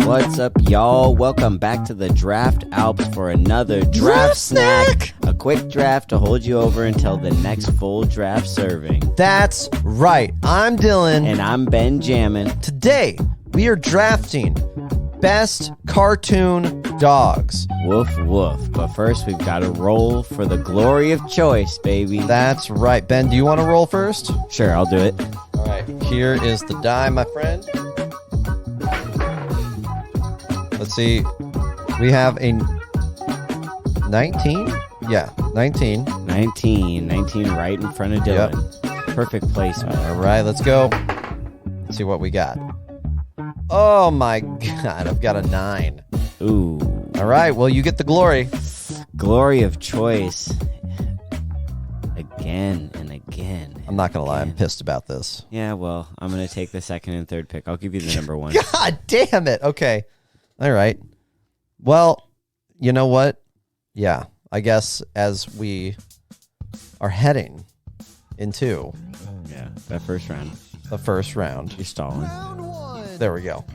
What's up, y'all? Welcome back to the Draft Alps for another Draft Snack. A quick draft to hold you over until the next full draft serving. That's right. I'm Dylan. And I'm Benjamin. Today, we are drafting best cartoon dogs. Woof, woof. But first, we've got to roll for the glory of choice, baby. That's right. Ben, do you want to roll first? Sure, I'll do it. All right. Here is the die, my friend. Let's see. We have a 19? Yeah, 19. 19 right in front of Dylan. Yep. Perfect placement. All right, let's go. Let's see what we got. Oh my God, I've got a 9. Ooh. All right, well, you get the glory. Glory of choice. Again and again. I'm not going to lie, I'm pissed about this. Yeah, well, I'm going to take the second and third pick. I'll give you the number 1. God damn it. Okay. All right. Well, you know what? Yeah, I guess as we are heading into that first round. The first round. You're stalling. Round 1. There we go.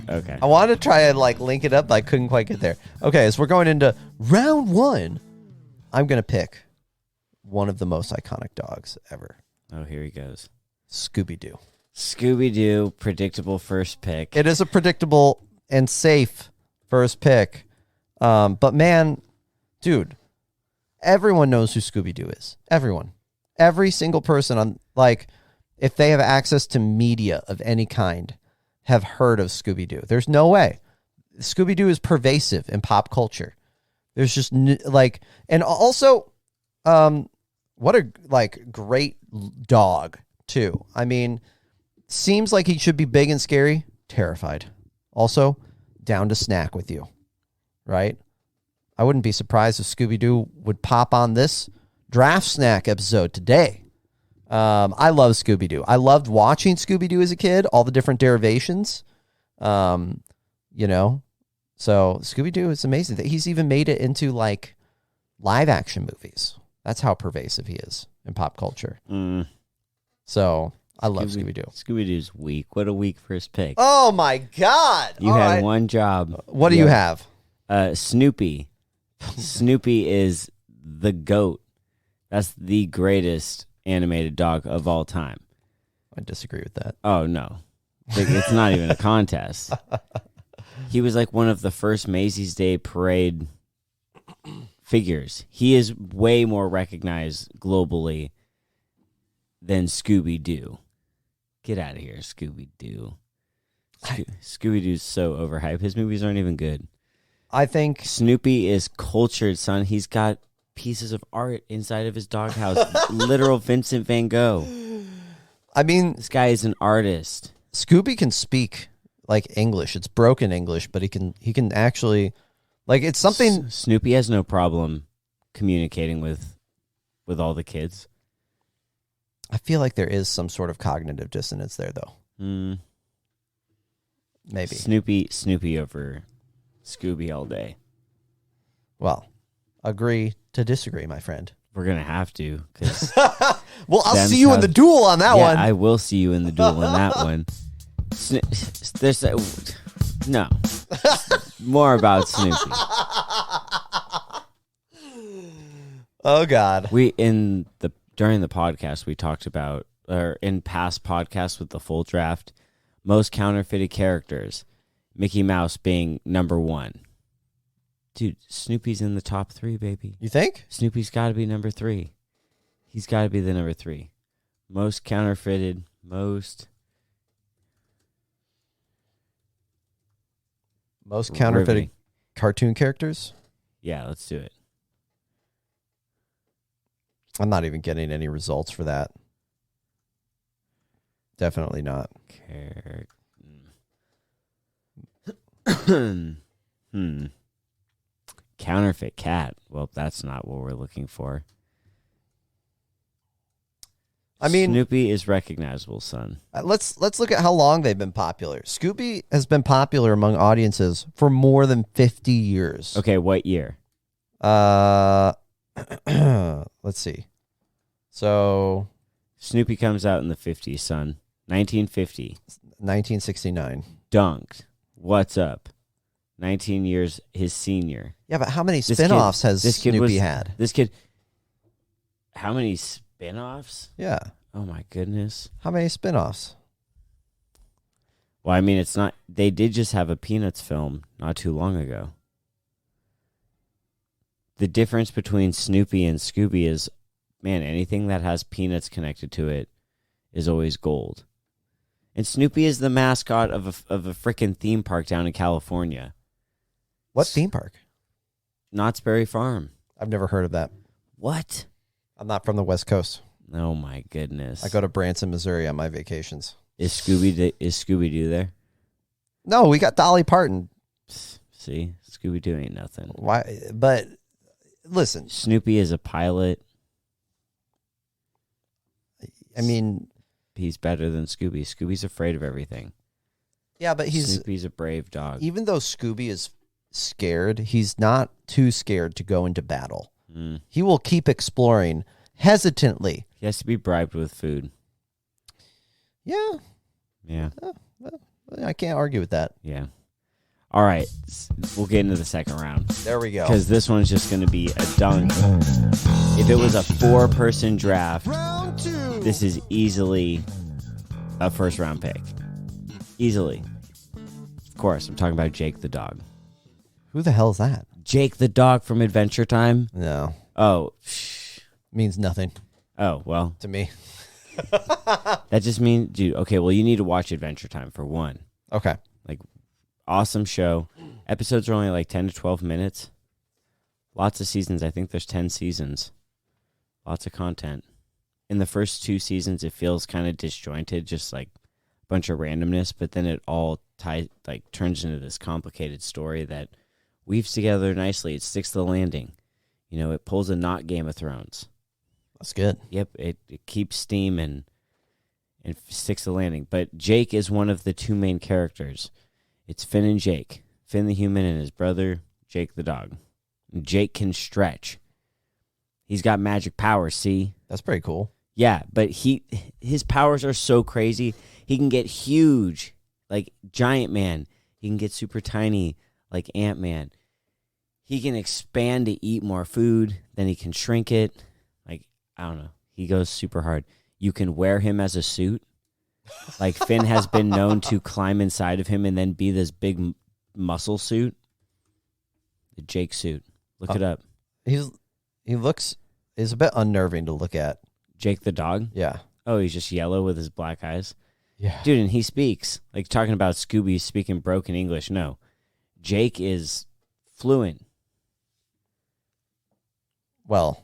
Okay. I wanted to try and link it up, but I couldn't quite get there. Okay, so we're going into round 1. I'm going to pick one of the most iconic dogs ever. Oh, here he goes. Scooby-Doo. Scooby-Doo, predictable first pick. It is a predictable and safe first pick. But man, dude, everyone knows who Scooby-Doo is. Everyone. Every single person on, if they have access to media of any kind, have heard of Scooby-Doo. There's no way. Scooby-Doo is pervasive in pop culture. There's just and also, what a great dog too. I mean, seems like he should be big and scary, terrified. Also, down to snack with you, right? I wouldn't be surprised if Scooby-Doo would pop on this draft snack episode today. I love Scooby-Doo. I loved watching Scooby-Doo as a kid, all the different derivations. So Scooby-Doo is amazing. That he's even made it into live action movies. That's how pervasive he is in pop culture. So I love Scooby-Doo. Scooby-Doo's weak. What a weak first pick. Oh my God. You had one job. What do you have? Snoopy. Snoopy is the GOAT. That's the greatest animated dog of all time. I disagree with that. Oh, no. It's not even a contest. He was one of the first Macy's Day Parade figures. He is way more recognized globally than Scooby-Doo. Get out of here, Scooby-Doo. Scooby-Doo's so overhyped. His movies aren't even good. I think Snoopy is cultured, son. He's got pieces of art inside of his doghouse. Literal Vincent van Gogh. I mean, this guy is an artist. Scooby can speak English. It's broken English, but he can actually it's something. Snoopy has no problem communicating with all the kids. I feel like there is some sort of cognitive dissonance there, though. Maybe Snoopy over Scooby all day. Well, agree to disagrray, my friend. We're gonna have to, because well, I'll see you in the duel on that one. I will see you in the duel on that one. There's no more about Snoopy. Oh God, during the podcast, we talked about, or in past podcasts with the full draft, most counterfeited characters, Mickey Mouse being number 1. Dude, Snoopy's in the top 3, baby. You think? Snoopy's got to be number 3. He's got to be the number 3. Most counterfeited, most counterfeited cartoon characters? Yeah, let's do it. I'm not even getting any results for that. Definitely not. Counterfeit cat. Well, that's not what we're looking for. I mean, Snoopy is recognizable, son. Let's look at how long they've been popular. Scooby has been popular among audiences for more than 50 years. Okay, what year? Let's see. So Snoopy comes out in the 50s, son. 1950. 1969. Dunked. What's up? 19 years his senior. Yeah, but how many spinoffs has Snoopy had? This kid. How many spinoffs? Yeah. Oh my goodness. How many spinoffs? Well, I mean, it's not. They did just have a Peanuts film not too long ago. The difference between Snoopy and Scooby is, man, anything that has Peanuts connected to it is always gold. And Snoopy is the mascot of a freaking theme park down in California. What theme park? Knott's Berry Farm. I've never heard of that. What? I'm not from the West Coast. Oh my goodness. I go to Branson, Missouri on my vacations. Is Scooby-Doo there? No, we got Dolly Parton. See? Scooby-Doo ain't nothing. Why? But listen. Snoopy is a pilot. I mean, he's better than Scooby. Scooby's afraid of everything. Yeah, but Snoopy's a brave dog. Even though Scooby is scared, he's not too scared to go into battle. He will keep exploring hesitantly. He has to be bribed with food. Yeah. Yeah. I can't argue with that. Yeah. All right. We'll get into the second round. There we go. Because this one's just going to be a dunk. If it was a 4-person draft, this is easily a first-round pick. Easily. Of course, I'm talking about Jake the dog. Who the hell is that? Jake the dog from Adventure Time? No. Oh. Means nothing. Oh, well. To me. That just means, dude, okay, well, you need to watch Adventure Time for one. Okay. Like, awesome show. Episodes are only like 10 to 12 minutes. Lots of seasons. I think there's 10 seasons. Lots of content. In the first 2 seasons, it feels kind of disjointed, just like a bunch of randomness, but then it all turns into this complicated story that weaves together nicely. It sticks to the landing. You know, it pulls a not Game of Thrones. That's good. Yep, it keeps steam and sticks to the landing. But Jake is one of the 2 main characters. It's Finn and Jake. Finn the human and his brother, Jake the dog. And Jake can stretch. He's got magic powers, see? That's pretty cool. Yeah, but his powers are so crazy. He can get huge, like Giant Man. He can get super tiny, like Ant-Man. He can expand to eat more food. Then he can shrink it. Like, I don't know. He goes super hard. You can wear him as a suit. Like, Finn has been known to climb inside of him and then be this big muscle suit. The Jake suit. Look it up. He's a bit unnerving to look at. Jake the dog? Yeah. Oh, he's just yellow with his black eyes? Yeah. Dude, and he speaks. Like, talking about Scooby speaking broken English. No. Jake is fluent. Well,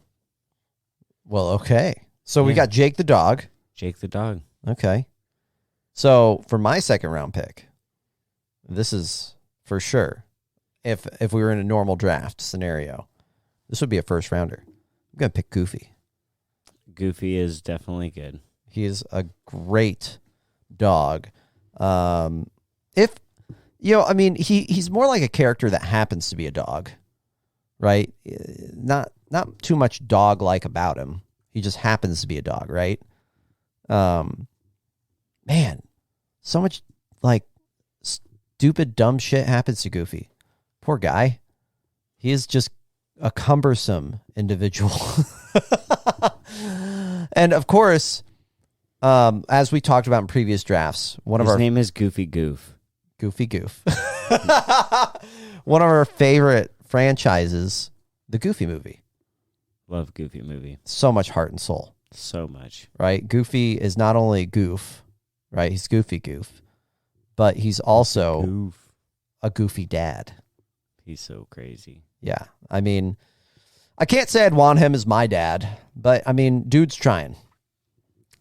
okay. So we got Jake the dog. Jake the dog. Okay. So for my second round pick, this is for sure. If we were in a normal draft scenario, this would be a first rounder. I'm going to pick Goofy. Goofy is definitely good. He is a great dog. He's more like a character that happens to be a dog, right? Not too much dog-like about him. He just happens to be a dog, right? Man, so much like stupid, dumb shit happens to Goofy. Poor guy. He is just a cumbersome individual. And of course, as we talked about in previous drafts, his name is Goofy Goof. Goofy Goof. One of our favorite franchises, the Goofy movie. Love Goofy movie. So much heart and soul. So much. Right? Goofy is not only goof, right? He's Goofy Goof, but he's also a goofy dad. He's so crazy. Yeah. I mean, I can't say I'd want him as my dad, but I mean, dude's trying.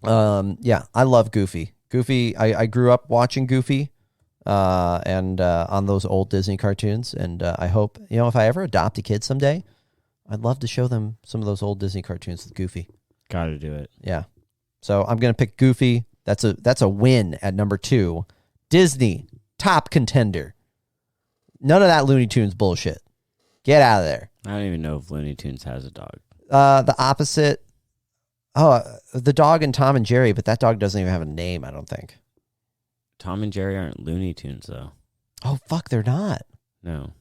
Yeah, I love Goofy. Goofy, I grew up watching Goofy and on those old Disney cartoons, and I hope, if I ever adopt a kid someday, I'd love to show them some of those old Disney cartoons with Goofy. Gotta do it. Yeah. So I'm going to pick Goofy. That's a win at number 2. Disney, top contender. None of that Looney Tunes bullshit. Get out of there. I don't even know if Looney Tunes has a dog. The opposite. Oh, the dog in Tom and Jerry, but that dog doesn't even have a name, I don't think. Tom and Jerry aren't Looney Tunes, though. Oh, fuck, they're not. No.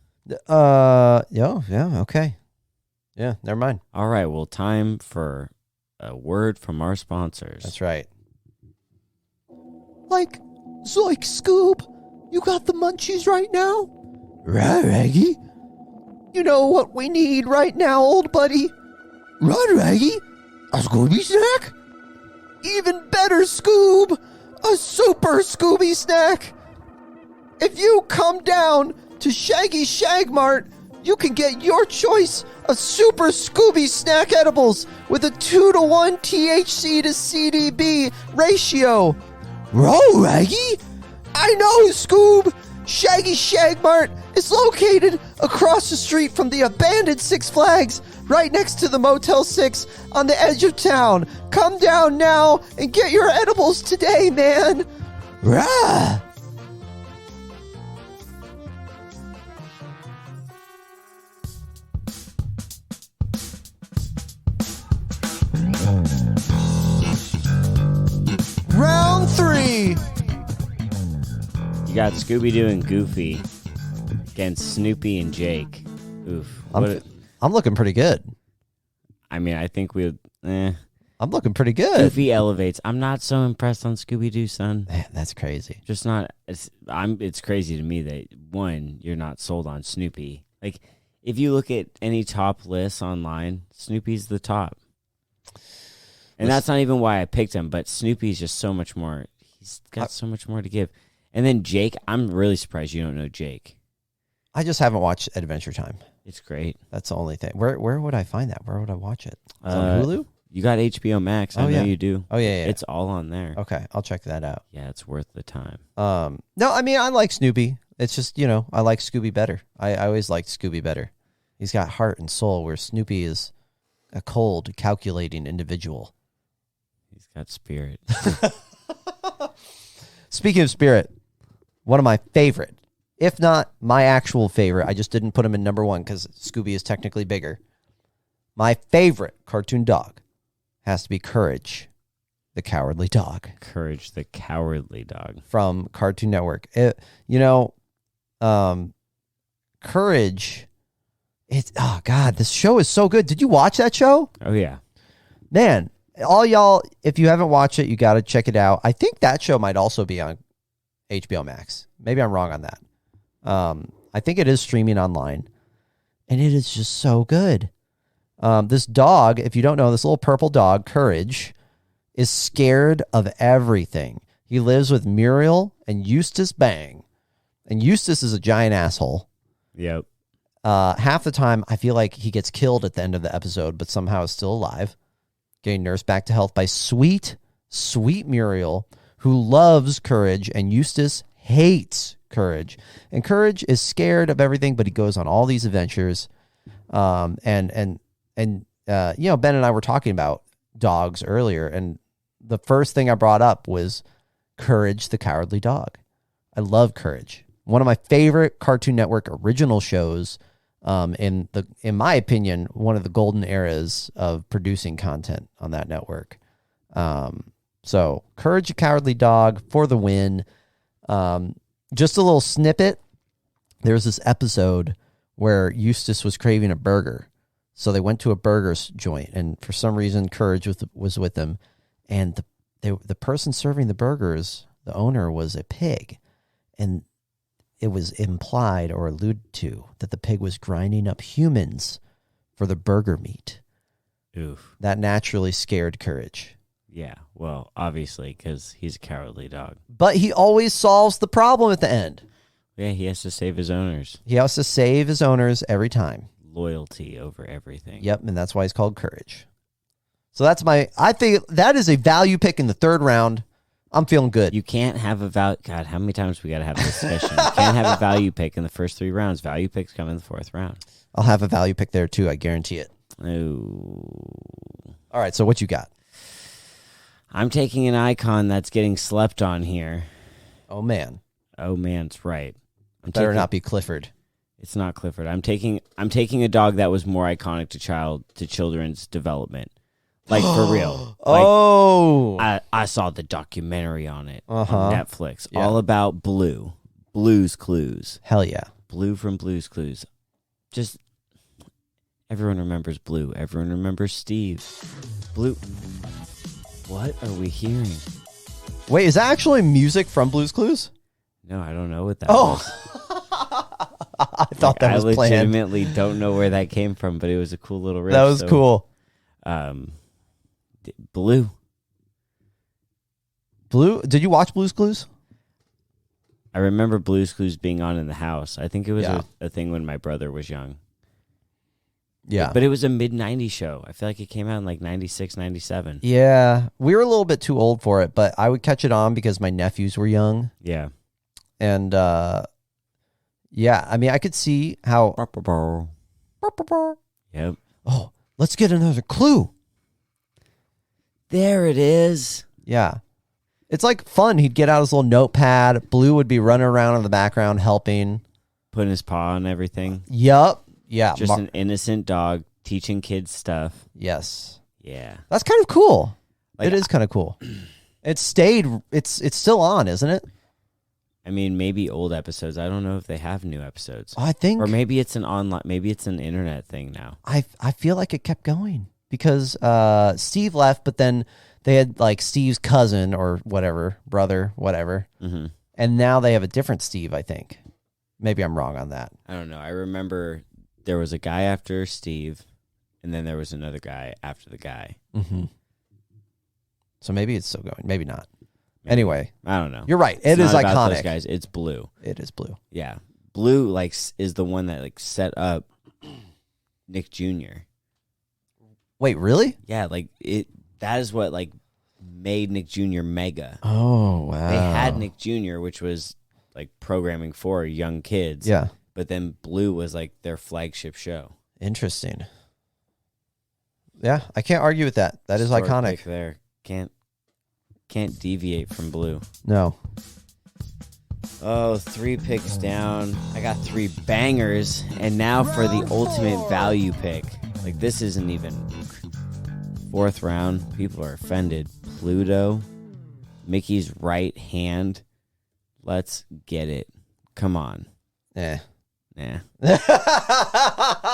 Yeah, okay. Yeah, never mind. All right, well, time for a word from our sponsors. That's right. Like, Scoob, you got the munchies right now? Right, Raggy. You know what we need right now, old buddy? Right, Raggy. A Scooby snack? Even better, Scoob. A super Scooby snack. If you come down to Shaggy Shag Mart, you can get your choice of Super Scooby Snack Edibles with a 2-to-1 THC to CBD ratio. Roll, Raggy! I know, Scoob! Shaggy Shag Mart is located across the street from the abandoned Six Flags, right next to the Motel 6 on the edge of town. Come down now and get your edibles today, man! Rah! Round 3. You got Scooby-Doo and Goofy against Snoopy and Jake. Oof. I'm looking pretty good. I mean, I think we would... I'm looking pretty good. Goofy elevates. I'm not so impressed on Scooby-Doo, son. Man, that's crazy. Just not... It's crazy to me that, one, you're not sold on Snoopy. Like, if you look at any top lists online, Snoopy's the top. And that's not even why I picked him, but Snoopy's just so much more. He's got so much more to give. And then Jake, I'm really surprised you don't know Jake. I just haven't watched Adventure Time. It's great. That's the only thing. Where would I find that? Where would I watch it? It's on Hulu? You got HBO Max. I know you do. Oh, yeah. It's all on there. Okay, I'll check that out. Yeah, it's worth the time. No, I mean, I like Snoopy. It's just, I like Scooby better. I always liked Scooby better. He's got heart and soul, where Snoopy is a cold, calculating individual. He's got spirit. Speaking of spirit, one of my favorite, if not my actual favorite, I just didn't put him in number 1 because Scooby is technically bigger. My favorite cartoon dog has to be Courage, the Cowardly Dog. Courage, the Cowardly Dog. From Cartoon Network. Courage, oh God, this show is so good. Did you watch that show? Oh, yeah. Man, all y'all, if you haven't watched it, you got to check it out. I think that show might also be on HBO Max. Maybe I'm wrong on that. I think it is streaming online, and it is just so good. This dog, if you don't know, this little purple dog, Courage, is scared of everything. He lives with Muriel and Eustace Bang, and Eustace is a giant asshole. Yep. Half the time, I feel like he gets killed at the end of the episode, but somehow is still alive, getting nursed back to health by sweet, sweet Muriel, who loves Courage, and Eustace hates Courage. And Courage is scared of everything, but he goes on all these adventures. Ben and I were talking about dogs earlier, and the first thing I brought up was Courage, the Cowardly Dog. I love Courage. One of my favorite Cartoon Network original shows. In my opinion, one of the golden eras of producing content on that network. So Courage the Cowardly Dog for the win. Just a little snippet. There was this episode where Eustace was craving a burger. So they went to a burger joint, and for some reason Courage was with them. And the person serving the burgers, the owner, was a pig. And it was implied or alluded to that the pig was grinding up humans for the burger meat. Oof. That naturally scared Courage. Yeah, well, obviously, because he's a cowardly dog. But he always solves the problem at the end. Yeah, he has to save his owners. He has to save his owners every time. Loyalty over everything. Yep, and that's why he's called Courage. So I think that is a value pick in the 3rd round. I'm feeling good. You can't have a value... God, how many times we got to have this discussion? You can't have a value pick in the first 3 rounds. Value picks come in the 4th round. I'll have a value pick there, too. I guarantee it. Oh. All right, so what you got? I'm taking an icon that's getting slept on here. Oh, man. Oh, man, it's right. Better not be Clifford. It's not Clifford. I'm taking a dog that was more iconic to children's development. Like, for real. Like, I saw the documentary on it on Netflix. Yeah. All about Blue's Clues. Hell yeah. Blue from Blue's Clues. Just everyone remembers Blue. Everyone remembers Steve. Blue. What are we hearing? Wait, is that actually music from Blue's Clues? No, I don't know what that was. I thought that was I planned. legitimately don't know where that came from, but it was a cool little riff. That was cool. Blue. Blue. Did you watch Blue's Clues? I remember Blue's Clues being on in the house. I think it was Yeah. a thing when my brother was young. Yeah. But it was a mid-90s show. I feel like it came out in like 96, 97. Yeah. We were a little bit too old for it, but I would catch it on because my nephews were young. Yeah. And, yeah, I mean, I could see how. Yep. Oh, let's get another clue. There it is. Yeah. It's like fun. He'd get out his little notepad. Blue would be running around in the background helping. Putting his paw on everything. Yup. Yeah. Just an innocent dog teaching kids stuff. Yes. Yeah. That's kind of cool. Like, it is kind of cool. It's still on, isn't it? I mean, maybe old episodes. I don't know if they have new episodes. I think. Or maybe it's maybe it's an internet thing now. I feel like it kept going because Steve left, but then they had like Steve's cousin or whatever, brother, whatever. Mm-hmm. And now they have a different Steve, I think. Maybe I'm wrong on that. I don't know. I remember there was a guy after Steve, and then there was another guy after the guy. Mm-hmm. So maybe it's still going. Maybe not. Maybe. Anyway. I don't know. You're right. It's It is not about iconic. those guys. It's Blue. It is Blue. Yeah. Blue like is the one that like set up Nick Jr. Wait, really? Yeah, like that is what like made Nick Jr. mega. Oh, wow. They had Nick Jr., which was like programming for young kids. Yeah. But then Blue was like their flagship show. Interesting. Yeah, I can't argue with that. That is Historic iconic. pick there. Can't deviate from Blue. No. Oh, 3 picks down. I got 3 bangers. And now for the ultimate value pick. Like, this isn't even 4th round. People are offended. Pluto. Mickey's right hand. Let's get it. Come on. Eh. Nah.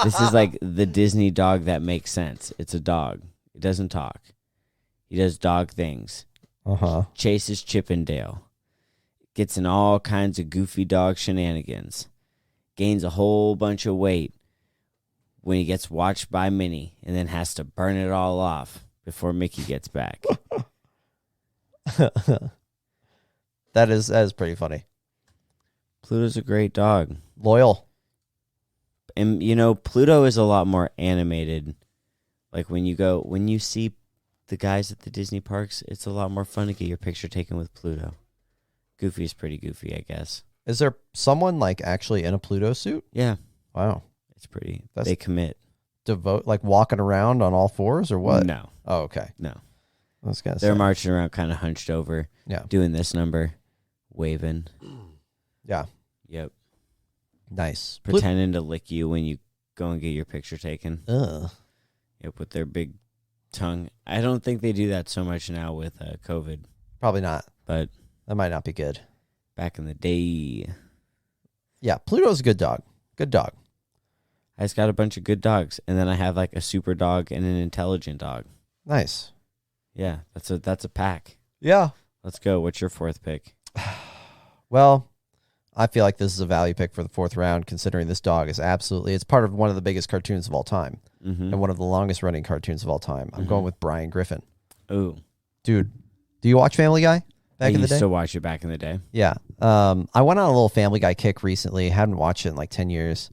This is like the Disney dog that makes sense. It's a dog. It doesn't talk. He does dog things. Uh-huh. Chases Chippendale. Gets in all kinds of goofy dog shenanigans. Gains a whole bunch of weight when he gets watched by Minnie and then has to burn it all off before Mickey gets back. That is pretty funny. Pluto's a great dog. Loyal. And, you know, Pluto is a lot more animated. Like, when you see the guys at the Disney parks, it's a lot more fun to get your picture taken with Pluto. Goofy is pretty goofy, I guess. Is there someone like actually in a Pluto suit? Yeah. Wow. It's pretty. That's they commit. like walking around on all fours or what? No. Oh, okay. No. I was gonna They're say. marching around kind of hunched over. Yeah. Doing this number. Waving. Yeah. Yep. Nice. Pretending to lick you when you go and get your picture taken. Ugh. Yep, with their big tongue. I don't think they do that so much now with COVID. Probably not. But That might not be good. back in the day, Yeah, Pluto's a good dog. Good dog. I just got a bunch of good dogs, and then I have like a super dog and an intelligent dog. Nice. Yeah, that's a pack. Yeah. Let's go. What's your 4th pick? Well, I feel like this is a value pick for the 4th round, considering this dog is it's part of one of the biggest cartoons of all time Mm-hmm. and one of the longest running cartoons of all time. I'm going with Brian Griffin. Ooh, Dude, do you watch Family Guy back in the day? I used to watch it back in the day. Yeah. I went on a little Family Guy kick recently. Hadn't watched it in like 10 years.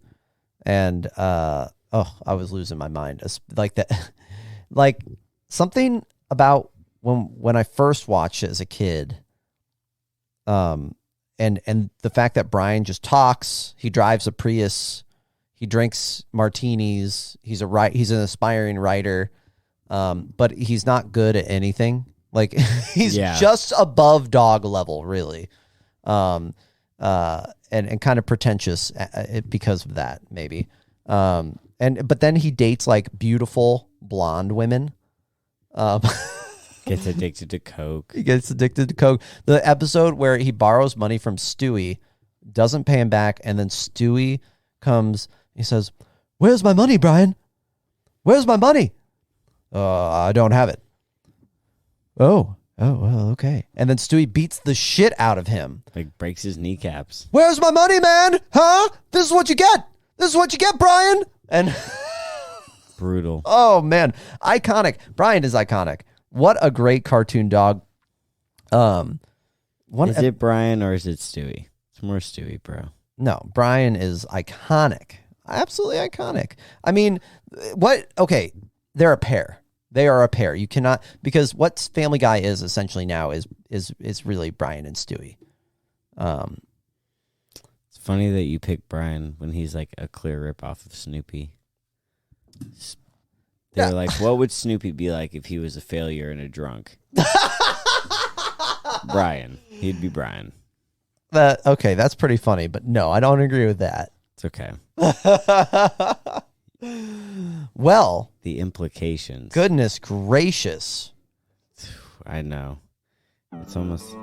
And, I was losing my mind. Like that, like something about when I first watched it as a kid, and the fact that Brian just talks, he drives a Prius, he drinks martinis, he's an aspiring writer, but he's not good at anything. Like he's just above dog level, really, and kind of pretentious because of that, maybe. But then he dates like beautiful blonde women. Gets addicted to coke. He gets addicted to coke. The episode where he borrows money from Stewie doesn't pay him back, and then Stewie comes. He says, "Where's my money, Brian? Where's my money? I don't have it." Oh, well, okay. And then Stewie beats the shit out of him. Like breaks his kneecaps. "Where's my money, man? Huh? This is what you get. This is what you get, Brian." And brutal. Oh, man. Iconic. Brian is iconic. What a great cartoon dog. Is it Brian or is it Stewie? It's more Stewie, bro. No, Brian is iconic. Absolutely iconic. I mean, okay, they're a pair. They are a pair. You cannot, because what Family Guy is essentially now is really Brian and Stewie. It's funny that you pick Brian when he's like a clear ripoff of Snoopy. They're like, what would Snoopy be like if he was a failure and a drunk? Brian. He'd be Brian. Okay, that's pretty funny, but no, I don't agree with that. It's okay. Well, the implications. Goodness gracious. I know. It's almost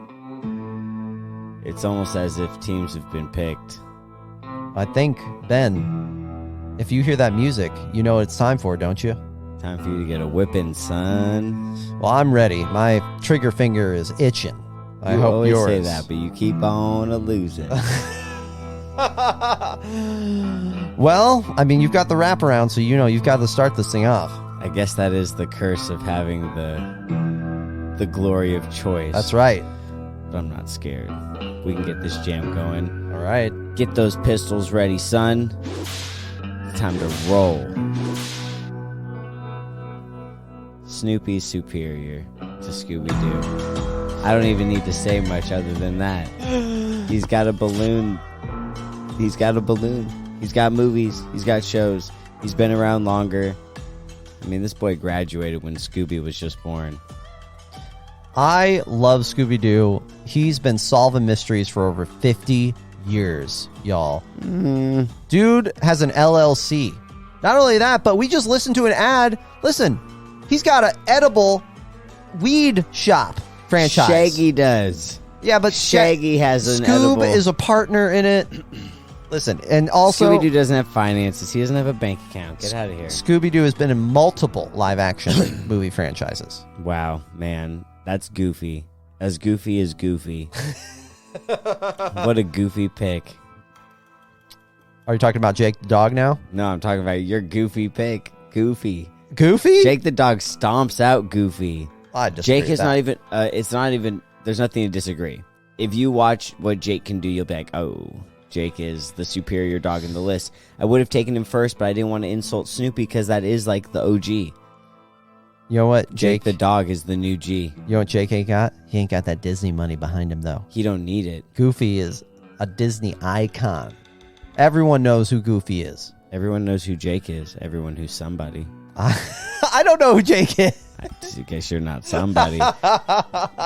as if teams have been picked. I think, Ben, if you hear that music, you know what it's time for, don't you? Time for you to get a whipping, son. Well, I'm ready. My trigger finger is itching. I hope always yours. say that, but you keep on losing. Well, I mean, you've got the wraparound, so you know you've got to start this thing off. I guess that is the curse of having the glory of choice. That's right. But I'm not scared. We can get this jam going. All right. Get those pistols ready, son. It's time to roll. Snoopy's superior to Scooby-Doo. I don't even need to say much other than that. He's got a balloon. He's got movies. He's got shows. He's been around longer. I mean, this boy graduated when Scooby was just born. I love Scooby-Doo. He's been solving mysteries for over 50 years, y'all. Dude has an LLC. Not only that, but we just listened to an ad. Listen, he's got an edible weed shop franchise. Shaggy does. Yeah, but Shaggy has an Scoob edible. is a partner in it. Listen, and also Scooby-Doo doesn't have finances. He doesn't have a bank account. Get out of here. Scooby-Doo has been in multiple live-action movie franchises. Wow, man. That's goofy. As goofy as Goofy. What a goofy pick. Are you talking about Jake the dog now? No, I'm talking about your goofy pick. Goofy. Goofy? Jake the dog stomps out Goofy. I disagree Jake is not even, it's not even, there's nothing to disagree. If you watch what Jake can do, you'll be like, oh, Jake is the superior dog in the list. I would have taken him first, but I didn't want to insult Snoopy because that is like the OG. You know what? Jake the dog is the new G. You know what Jake ain't got? He ain't got that Disney money behind him, though. He don't need it. Goofy is a Disney icon. Everyone knows who Goofy is. Everyone knows who Jake is. Everyone who's somebody. I don't know who Jake is. I guess you're not somebody.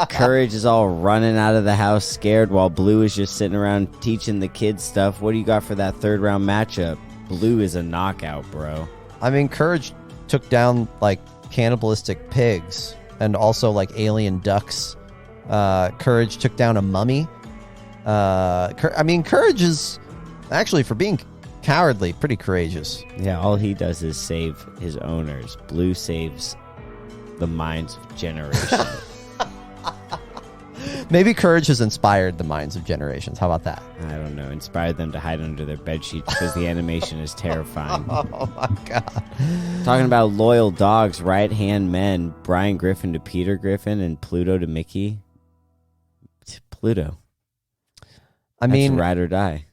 Courage is all running out of the house scared while Blue is just sitting around teaching the kids stuff. What do you got for that third round matchup? Blue is a knockout, bro. I mean, Courage took down, like, cannibalistic pigs and also, like, alien ducks. Courage took down a mummy. Courage is actually, for being cowardly, pretty courageous. Yeah, all he does is save his owners. Blue saves the minds of generations. Maybe Courage has inspired the minds of generations. How about that? I don't know. Inspired them to hide under their bedsheets because the animation is terrifying. Oh, my God. Talking about loyal dogs, right-hand men, Brian Griffin to Peter Griffin and Pluto to Mickey. Pluto. I mean, ride or die.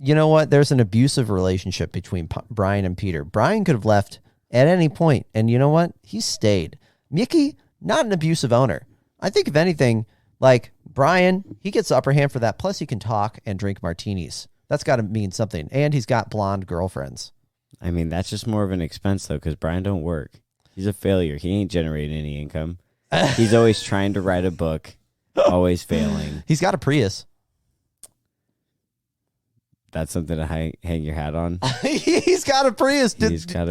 You know what? There's an abusive relationship between Brian and Peter. Brian could have left at any point, and you know what? He stayed. Mickey, not an abusive owner. I think, if anything, like Brian, he gets the upper hand for that. Plus, he can talk and drink martinis. That's got to mean something. And he's got blonde girlfriends. I mean, that's just more of an expense, though, because Brian don't work. He's a failure. He ain't generating any income. He's always trying to write a book, always failing. He's got a Prius. That's something to hang your hat on? He's got a Prius.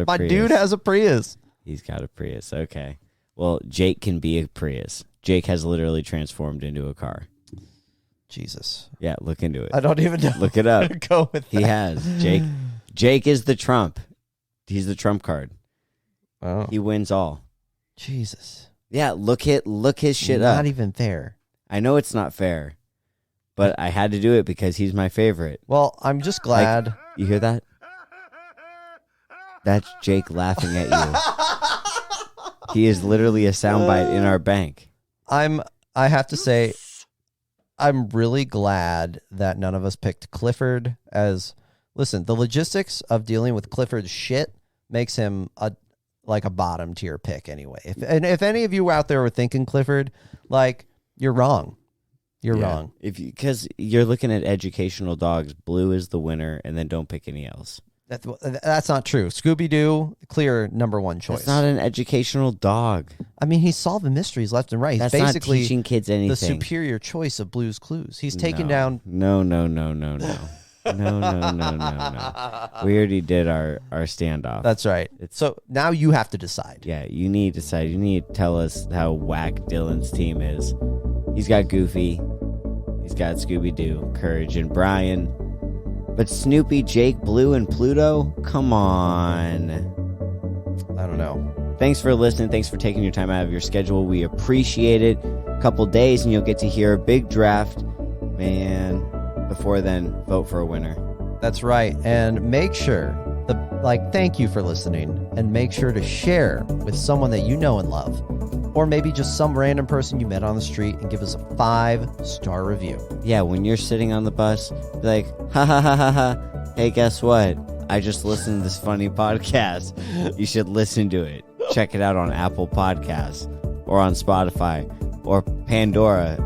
My dude has a Prius. He's got a Prius. Okay. Well, Jake can be a Prius. Jake has literally transformed into a car. Jesus. Yeah, look into it. I don't even know. Look it up. where to go with that. He has. Jake is the Trump. He's the Trump card. Oh, He wins all. Jesus. Yeah, look his shit up. Not even fair. I know it's not fair, but I had to do it because he's my favorite. Well, I'm just glad. You hear that? That's Jake laughing at you. He is literally a soundbite in our bank. I have to say, I'm really glad that none of us picked Clifford as. Listen, the logistics of dealing with Clifford's shit makes him a bottom tier pick anyway. If any of you out there were thinking Clifford, like, you're wrong. You're wrong. Because you're looking at educational dogs. Blue is the winner, and then don't pick any else. That's not true. Scooby-Doo, clear number one choice. It's not an educational dog. I mean, he's solving mysteries left and right. He's That's basically not teaching kids anything. the superior choice of Blue's Clues. He's taking down. No. No. We already did our standoff. That's right. So now you have to decide. Yeah, you need to decide. You need to tell us how whack Dylan's team is. He's got Goofy. He's got Scooby-Doo, Courage, and Brian. But Snoopy, Jake, Blue, and Pluto? Come on. I don't know. Thanks for listening. Thanks for taking your time out of your schedule. We appreciate it. A couple days and you'll get to hear a big draft. Man, before then, vote for a winner. That's right. And make sure, thank you for listening. And make sure to share with someone that you know and love. Or maybe just some random person you met on the street and give us a 5-star review. Yeah, when you're sitting on the bus, be like, ha ha ha ha ha. Hey, guess what? I just listened to this funny podcast. You should listen to it. Check it out on Apple Podcasts or on Spotify or Pandora.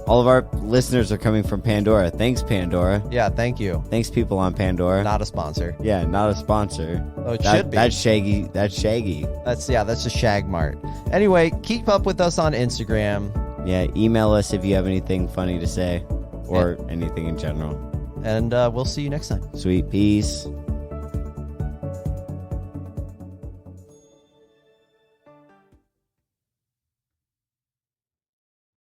All of our listeners are coming from Pandora. Thanks, Pandora. Yeah, thank you. Thanks, people on Pandora. Not a sponsor. Yeah, not a sponsor. Oh, it should be. That's Shaggy. That's Shaggy. That's a Shag Mart. Anyway, keep up with us on Instagram. Yeah, email us if you have anything funny to say or anything in general. And we'll see you next time. Sweet. Peace.